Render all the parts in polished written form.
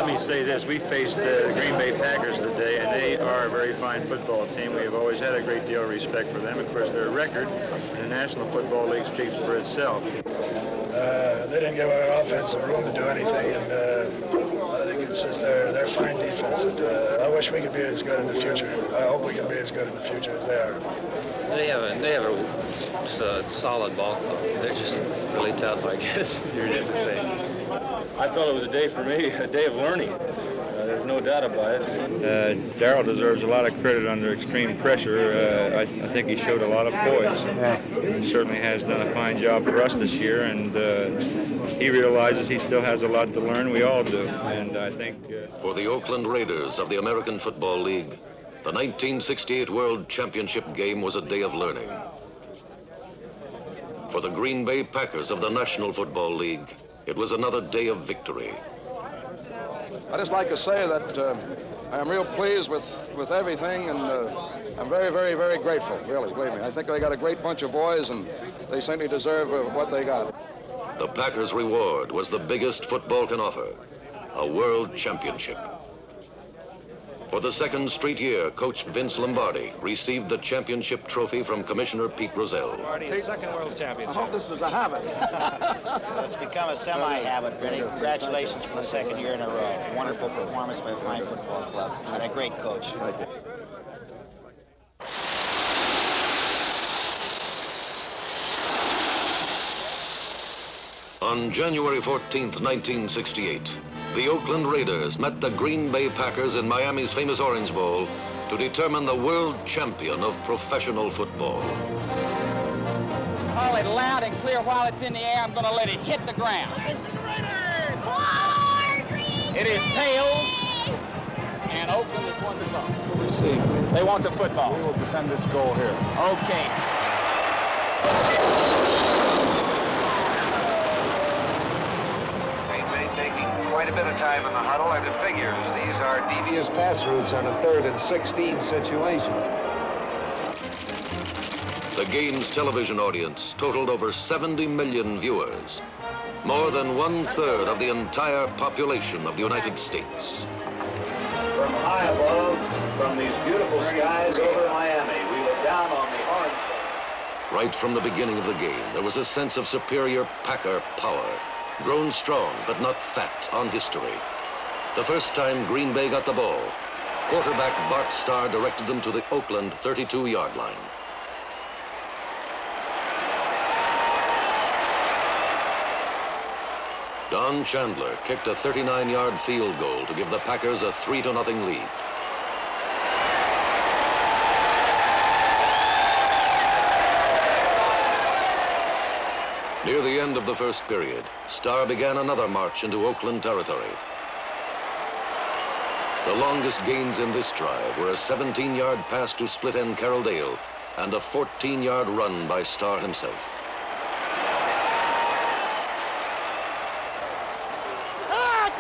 let me say this. We faced the Green Bay Packers today, and they are a very fine football team. We have always had a great deal of respect for them. Of course, their record in the National Football League speaks for itself. They didn't give our offensive room to do anything, and I think it's just their fine defense. And, I wish we could be as good in the future. I hope we can be as good in the future as they are. They have a solid ball club. They're just really tough, I guess you'd have to say. I felt it was a day for me, a day of learning. There's no doubt about it. Darrell deserves a lot of credit under extreme pressure. I think he showed a lot of poise. He certainly has done a fine job for us this year, and he realizes he still has a lot to learn. We all do, and I think... For the Oakland Raiders of the American Football League, the 1968 World Championship game was a day of learning. For the Green Bay Packers of the National Football League, it was another day of victory. I just like to say that I'm real pleased with everything, and I'm very, very, very grateful, really, believe me. I think they got a great bunch of boys, and they simply deserve what they got. The Packers' reward was the biggest football can offer, a world championship. For the second straight year, Coach Vince Lombardi received the championship trophy from Commissioner Pete Rozelle. Lombardi, second world championship. I hope this is a habit. It's become a semi-habit, Vinny. Congratulations for the second year in a row. Wonderful performance by a fine football club and a great coach. On January 14th, 1968, the Oakland Raiders met the Green Bay Packers in Miami's famous Orange Bowl to determine the world champion of professional football. Call it loud and clear while it's in the air. I'm going to let it hit the ground. It is tails, and Oakland has won the toss. We'll see. They want the football. We will defend this goal here. Okay. Taking quite a bit of time in the huddle, and it figures these are devious pass routes on a 3rd and 16 situation. The game's television audience totaled over 70 million viewers, more than 1/3 of the entire population of the United States. From high above, from these beautiful skies over Miami, we look down on the Orange Bowl. Right from the beginning of the game, there was a sense of superior Packer power, grown strong but not fat on history. The first time Green Bay got the ball, quarterback Bart Starr directed them to the Oakland 32-yard line. Don Chandler kicked a 39-yard field goal to give the Packers a 3-0 lead. Near the end of the first period, Starr began another march into Oakland territory. The longest gains in this drive were a 17-yard pass to split end Carroll Dale and a 14-yard run by Starr himself.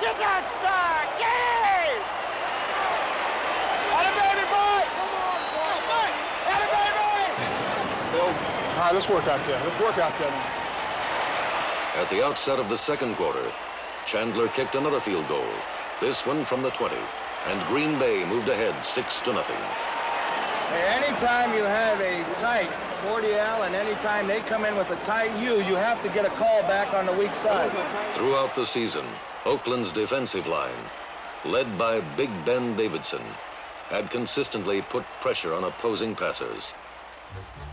Get that Starr! Yay! Atta baby boy! Come on, atta baby! All right, let's work out there. Let's work out there. At the outset of the second quarter, Chandler kicked another field goal, this one from the 20, and Green Bay moved ahead 6-0. Hey, anytime you have a tight 40L and anytime they come in with a tight U, you have to get a call back on the weak side. Throughout the season, Oakland's defensive line, led by Big Ben Davidson, had consistently put pressure on opposing passers.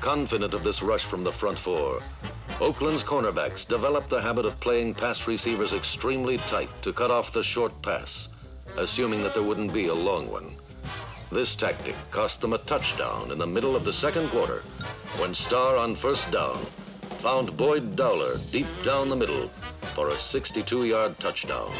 Confident of this rush from the front four, Oakland's cornerbacks developed the habit of playing pass receivers extremely tight to cut off the short pass, assuming that there wouldn't be a long one. This tactic cost them a touchdown in the middle of the second quarter when Starr on first down found Boyd Dowler deep down the middle for a 62-yard touchdown.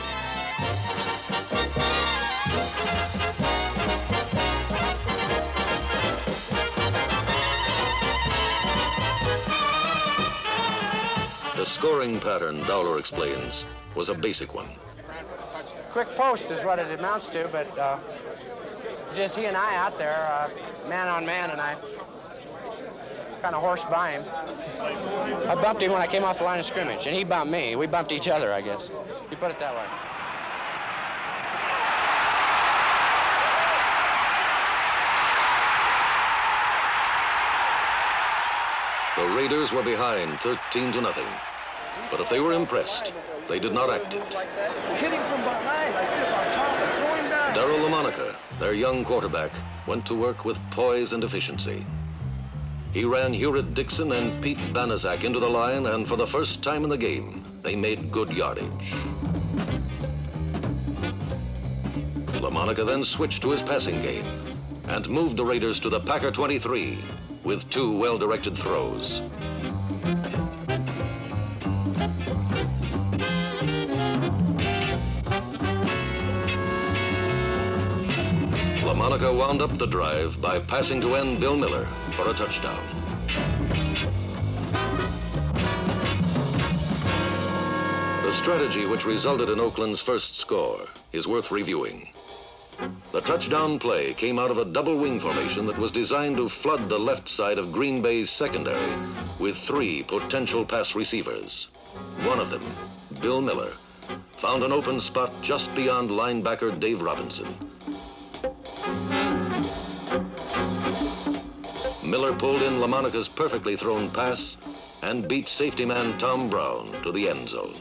The scoring pattern, Dowler explains, was a basic one. Quick post is what it amounts to, but just he and I out there, man on man, and I kind of horsed by him. I bumped him when I came off the line of scrimmage, and he bumped me. We bumped each other, I guess. You put it that way. The Raiders were behind 13-0. But if they were impressed, they did not act it. Hit him from behind like this on top and throw him down. Darryl LaMonica, their young quarterback, went to work with poise and efficiency. He ran Hurett Dixon and Pete Banaszak into the line, and for the first time in the game, they made good yardage. LaMonica then switched to his passing game and moved the Raiders to the Packer 23 with 2 well-directed throws. LaMonica wound up the drive by passing to end Bill Miller for a touchdown. The strategy which resulted in Oakland's first score is worth reviewing. The touchdown play came out of a double wing formation that was designed to flood the left side of Green Bay's secondary with 3 potential pass receivers. One of them, Bill Miller, found an open spot just beyond linebacker Dave Robinson. Miller pulled in LaMonica's perfectly thrown pass and beat safety man Tom Brown to the end zone.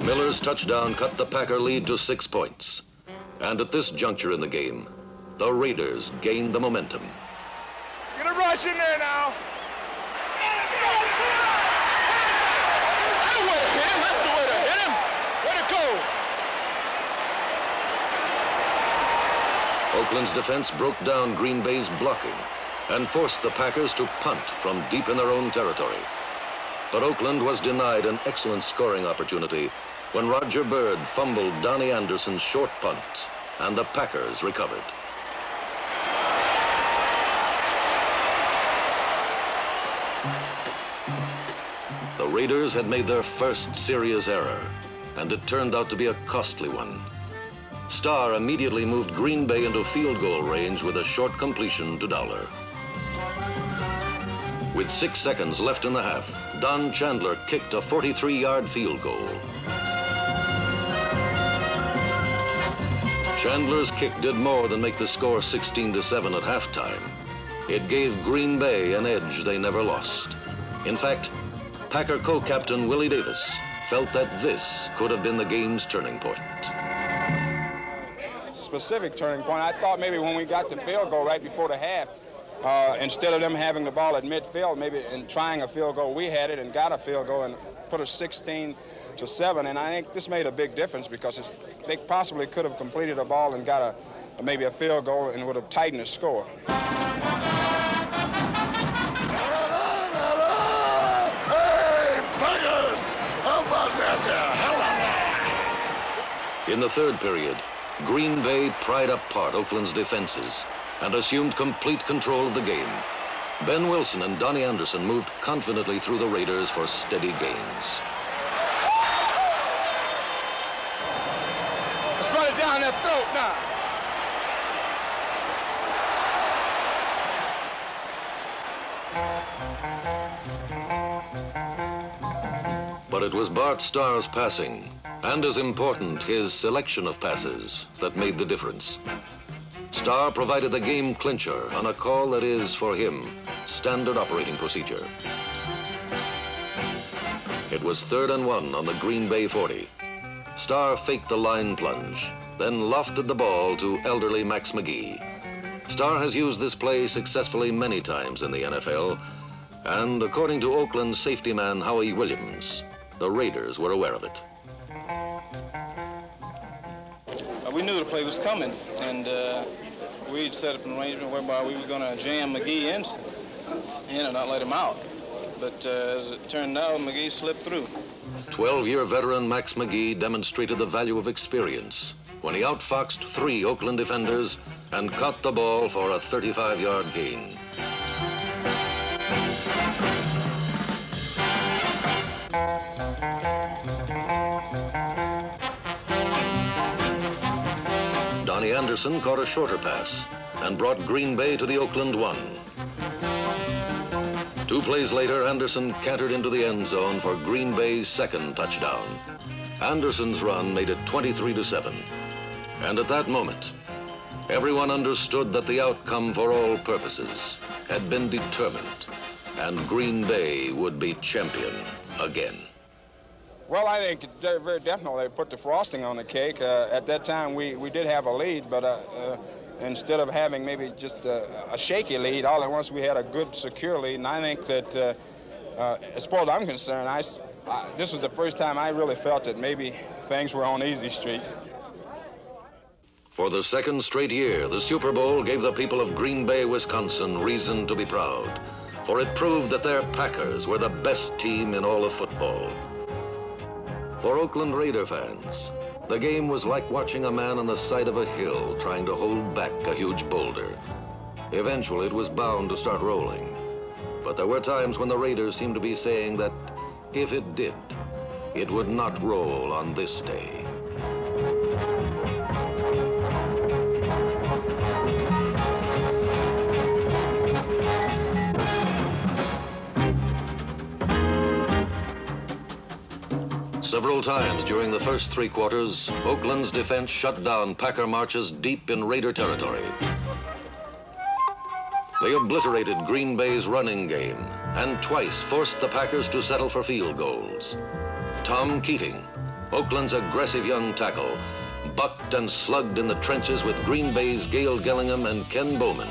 Miller's touchdown cut the Packer lead to 6 points. And at this juncture in the game, the Raiders gained the momentum. Get a rush in there now. That's the way to hit him. That's the way to hit him. Way to go. Oakland's defense broke down Green Bay's blocking and forced the Packers to punt from deep in their own territory. But Oakland was denied an excellent scoring opportunity when Roger Byrd fumbled Donnie Anderson's short punt, and the Packers recovered. The Raiders had made their first serious error, and it turned out to be a costly one. Starr immediately moved Green Bay into field goal range with a short completion to Dowler. With 6 seconds left in the half, Don Chandler kicked a 43-yard field goal. Chandler's kick did more than make the score 16-7 at halftime. It gave Green Bay an edge they never lost. In fact, Packer co-captain Willie Davis felt that this could have been the game's turning point. Specific turning point, I thought maybe when we got the field goal right before the half, instead of them having the ball at midfield, maybe in trying a field goal, we had it and got a field goal and put us 16-7, and I think this made a big difference because they possibly could have completed a ball and got maybe a field goal and would have tightened the score. In the third period, Green Bay pried apart Oakland's defenses and assumed complete control of the game. Ben Wilson and Donnie Anderson moved confidently through the Raiders for steady gains. Let's run it down that throat now. But it was Bart Starr's passing, and as important, his selection of passes, that made the difference. Starr provided the game clincher on a call that is, for him, standard operating procedure. It was 3rd and 1 on the Green Bay 40. Starr faked the line plunge, then lofted the ball to elderly Max McGee. Starr has used this play successfully many times in the NFL, and according to Oakland safety man Howie Williams, the Raiders were aware of it. We knew the play was coming, and we'd set up an arrangement whereby we were going to jam McGee in and not let him out. But as it turned out, McGee slipped through. 12-year veteran Max McGee demonstrated the value of experience when he outfoxed 3 Oakland defenders and caught the ball for a 35-yard gain. Donnie Anderson caught a shorter pass and brought Green Bay to the Oakland 1. 2 plays later, Anderson cantered into the end zone for Green Bay's 2nd touchdown. Anderson's run made it 23-7. And at that moment, everyone understood that the outcome for all purposes had been determined, and Green Bay would be champion again. Well, I think very definitely they put the frosting on the cake. At that time, we did have a lead, but instead of having maybe just a shaky lead, all at once we had a good, secure lead. And I think that, as far as I'm concerned, this was the first time I really felt that maybe things were on easy street. For the second straight year, the Super Bowl gave the people of Green Bay, Wisconsin, reason to be proud, for it proved that their Packers were the best team in all of football. For Oakland Raider fans, the game was like watching a man on the side of a hill trying to hold back a huge boulder. Eventually, it was bound to start rolling. But there were times when the Raiders seemed to be saying that if it did, it would not roll on this day. Several times during the first three quarters, Oakland's defense shut down Packer marches deep in Raider territory. They obliterated Green Bay's running game and twice forced the Packers to settle for field goals. Tom Keating, Oakland's aggressive young tackle, bucked and slugged in the trenches with Green Bay's Gale Gillingham and Ken Bowman,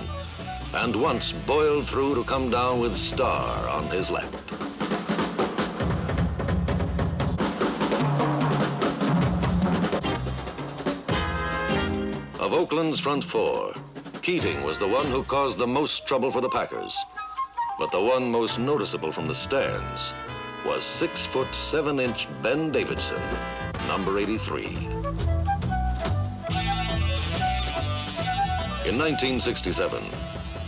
and once boiled through to come down with Starr on his lap. Of Oakland's front four, Keating was the one who caused the most trouble for the Packers. But the one most noticeable from the stands was 6'7" Ben Davidson, number 83. In 1967,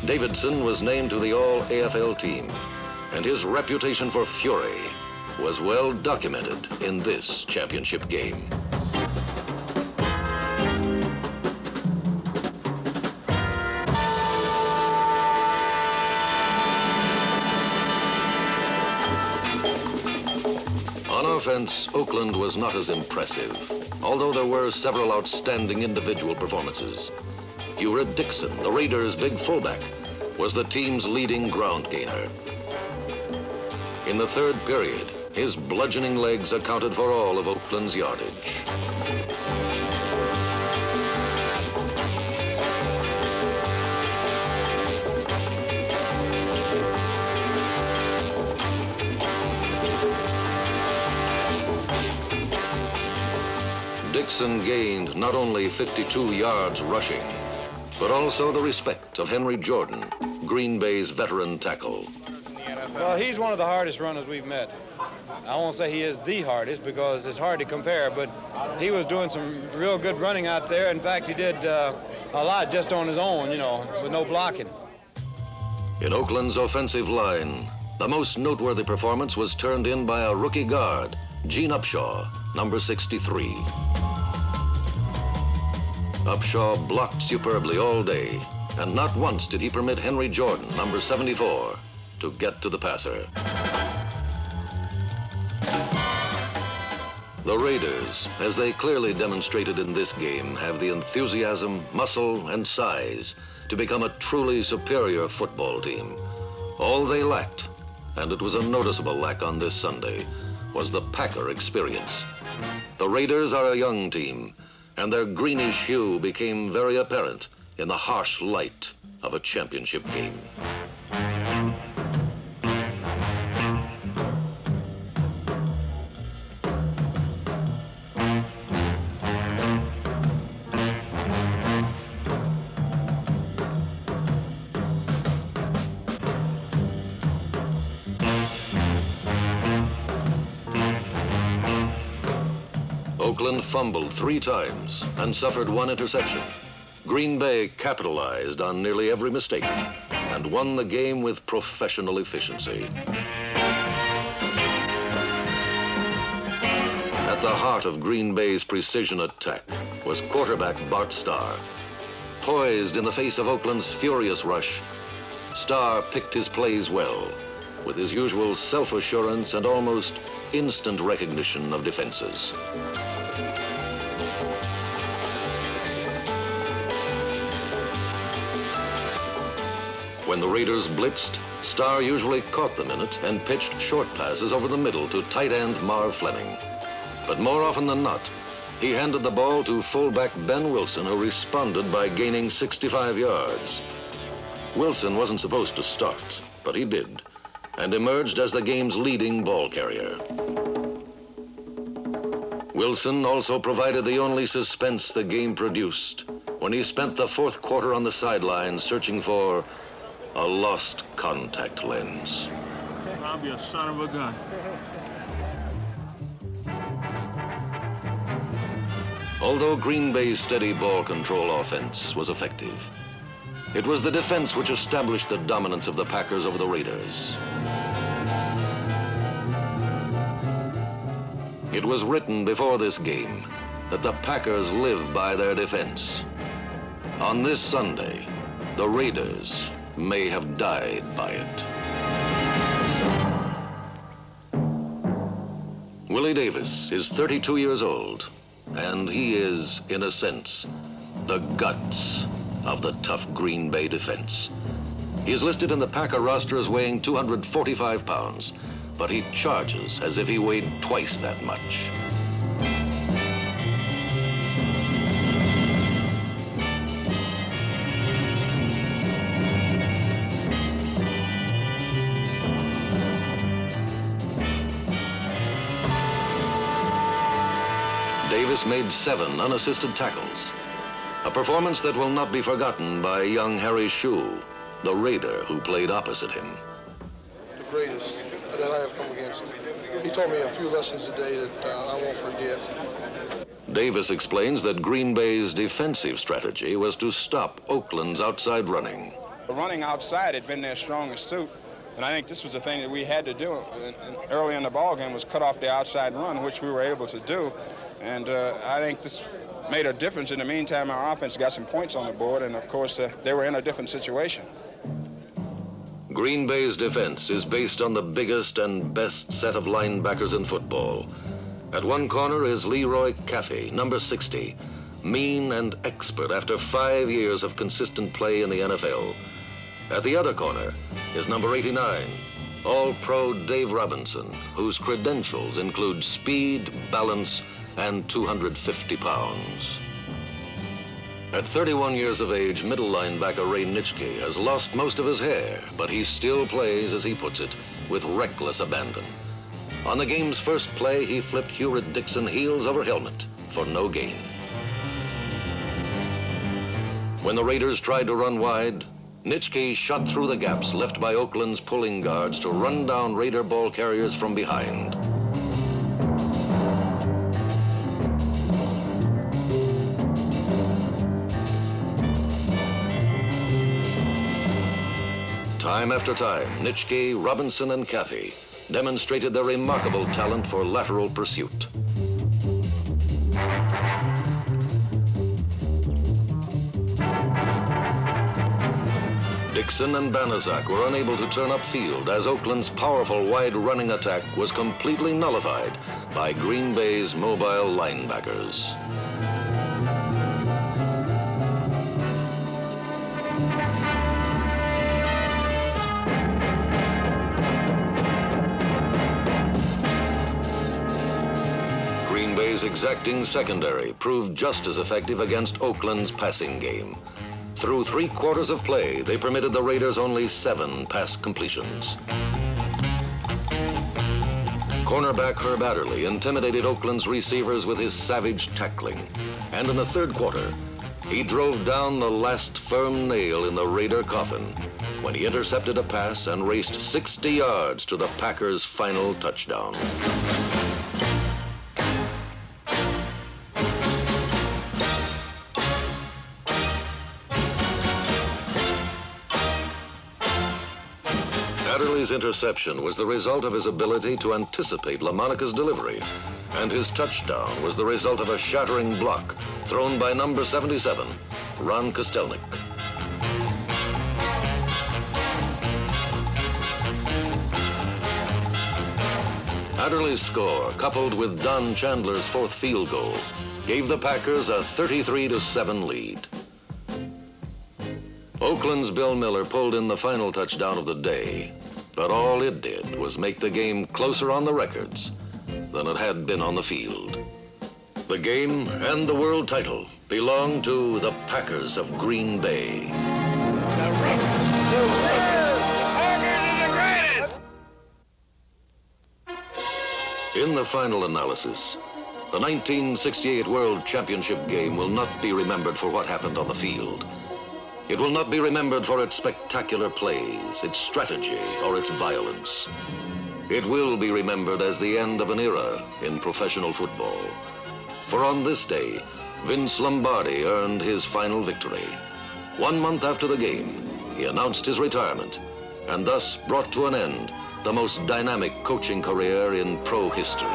Davidson was named to the All-AFL team, and his reputation for fury was well documented in this championship game. On offense, Oakland was not as impressive, although there were several outstanding individual performances. Uriah Dixon, the Raiders' big fullback, was the team's leading ground gainer. In the third period, his bludgeoning legs accounted for all of Oakland's yardage. Dixon gained not only 52 yards rushing, but also the respect of Henry Jordan, Green Bay's veteran tackle. Well, he's one of the hardest runners we've met. I won't say he is the hardest because it's hard to compare, but he was doing some real good running out there. In fact, he did a lot just on his own, you know, with no blocking. In Oakland's offensive line, the most noteworthy performance was turned in by a rookie guard, Gene Upshaw, number 63. Upshaw blocked superbly all day, and not once did he permit Henry Jordan, number 74, to get to the passer. The Raiders, as they clearly demonstrated in this game, have the enthusiasm, muscle, and size to become a truly superior football team. All they lacked, and it was a noticeable lack on this Sunday, was the Packer experience. The Raiders are a young team, and their greenish hue became very apparent in the harsh light of a championship game. Oakland fumbled 3 times and suffered 1 interception. Green Bay capitalized on nearly every mistake and won the game with professional efficiency. At the heart of Green Bay's precision attack was quarterback Bart Starr. Poised in the face of Oakland's furious rush, Starr picked his plays well, with his usual self-assurance and almost instant recognition of defenses. When the Raiders blitzed, Starr usually caught them in it and pitched short passes over the middle to tight end Marv Fleming. But more often than not, he handed the ball to fullback Ben Wilson, who responded by gaining 65 yards. Wilson wasn't supposed to start, but he did, and emerged as the game's leading ball carrier. Wilson also provided the only suspense the game produced when he spent the fourth quarter on the sideline searching for a lost contact lens. I'll be a son of a gun. Although Green Bay's steady ball control offense was effective, it was the defense which established the dominance of the Packers over the Raiders. It was written before this game that the Packers live by their defense. On this Sunday, the Raiders may have died by it. Willie Davis is 32 years old, and he is, in a sense, the guts of the tough Green Bay defense. He is listed in the Packer roster as weighing 245 pounds, but he charges as if he weighed twice that much. Davis made 7 unassisted tackles, a performance that will not be forgotten by young Harry Shue, the Raider who played opposite him. The greatest that I have come against. He taught me a few lessons today that I won't forget. Davis explains that Green Bay's defensive strategy was to stop Oakland's outside running. Running outside had been their strongest suit, and I think this was the thing that we had to do early in the ball game, was cut off the outside run, which we were able to do. And I think this made a difference. In the meantime, our offense got some points on the board, and of course, they were in a different situation. Green Bay's defense is based on the biggest and best set of linebackers in football. At one corner is Leroy Caffey, number 60, mean and expert after 5 years of consistent play in the NFL. At the other corner is number 89, All-Pro Dave Robinson, whose credentials include speed, balance, and 250 pounds. At 31 years of age, middle linebacker Ray Nitschke has lost most of his hair, but he still plays, as he puts it, with reckless abandon. On the game's first play, he flipped Hewritt Dixon heels over helmet for no gain. When the Raiders tried to run wide, Nitschke shot through the gaps left by Oakland's pulling guards to run down Raider ball carriers from behind. Time after time, Nitschke, Robinson, and Caffey demonstrated their remarkable talent for lateral pursuit. Dixon and Banaszak were unable to turn upfield as Oakland's powerful wide running attack was completely nullified by Green Bay's mobile linebackers. Green Bay's exacting secondary proved just as effective against Oakland's passing game. Through 3 quarters of play, they permitted the Raiders only 7 pass completions. Cornerback Herb Adderley intimidated Oakland's receivers with his savage tackling. And in the 3rd quarter, he drove down the last firm nail in the Raider coffin when he intercepted a pass and raced 60 yards to the Packers' final touchdown. Adderley's interception was the result of his ability to anticipate LaMonica's delivery, and his touchdown was the result of a shattering block thrown by number 77, Ron Kostelnik. Adderley's score, coupled with Don Chandler's 4th field goal, gave the Packers a 33-7 lead. Oakland's Bill Miller pulled in the final touchdown of the day, but all it did was make the game closer on the records than it had been on the field. The game and the world title belong to the Packers of Green Bay. In the final analysis, the 1968 World Championship game will not be remembered for what happened on the field. It will not be remembered for its spectacular plays, its strategy, or its violence. It will be remembered as the end of an era in professional football. For on this day, Vince Lombardi earned his final victory. 1 month after the game, he announced his retirement and thus brought to an end the most dynamic coaching career in pro history.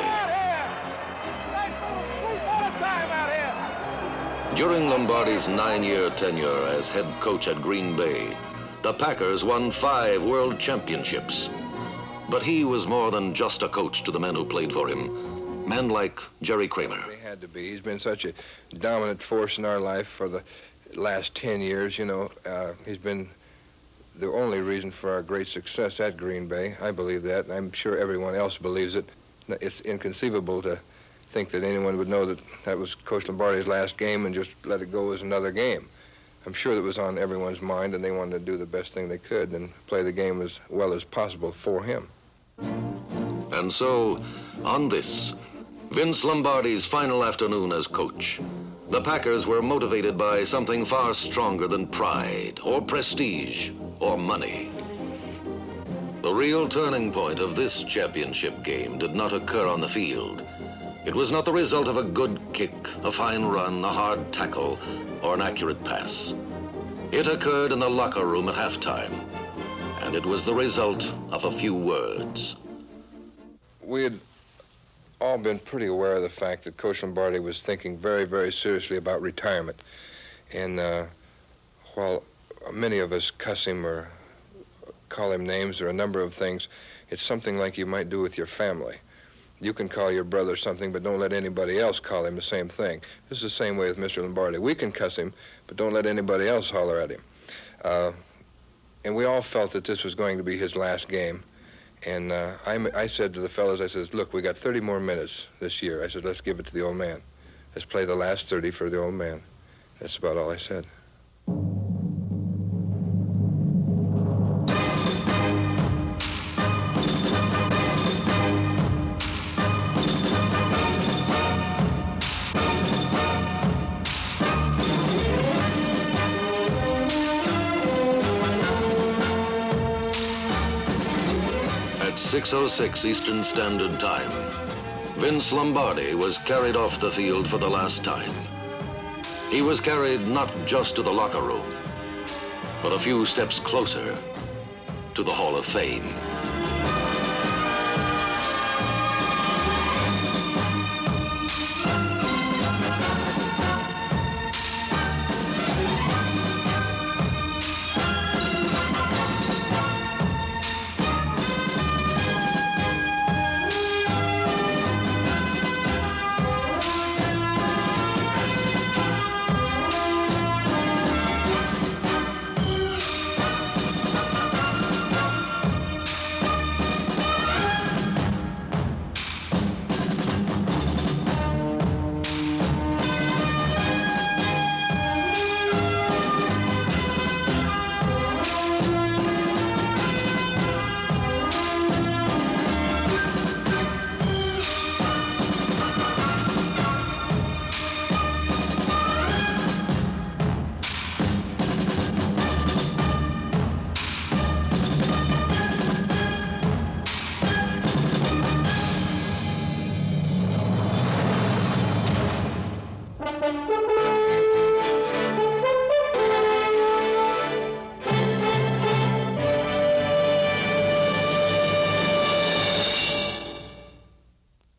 During Lombardi's 9-year tenure as head coach at Green Bay, the Packers won 5 world championships. But he was more than just a coach to the men who played for him. Men like Jerry Kramer. He had to be. He's been such a dominant force in our life for the last 10 years, you know. He's been the only reason for our great success at Green Bay. I believe that, and I'm sure everyone else believes it. It's inconceivable to think that anyone would know that that was Coach Lombardi's last game and just let it go as another game. I'm sure that was on everyone's mind, and they wanted to do the best thing they could and play the game as well as possible for him. And so, on this, Vince Lombardi's final afternoon as coach, the Packers were motivated by something far stronger than pride or prestige or money. The real turning point of this championship game did not occur on the field. It was not the result of a good kick, a fine run, a hard tackle, or an accurate pass. It occurred in the locker room at halftime, and it was the result of a few words. We had all been pretty aware of the fact that Coach Lombardi was thinking very, very seriously about retirement. And while many of us cuss him or call him names or a number of things, it's something like you might do with your family. You can call your brother something, but don't let anybody else call him the same thing. This is the same way with Mr. Lombardi. We can cuss him, but don't let anybody else holler at him. And we all felt that this was going to be his last game. And I said to the fellas, I said, look, we got 30 more minutes this year. I said, let's give it to the old man. Let's play the last 30 for the old man. That's about all I said. At 6:06 Eastern Standard Time, Vince Lombardi was carried off the field for the last time. He was carried not just to the locker room, but a few steps closer to the Hall of Fame.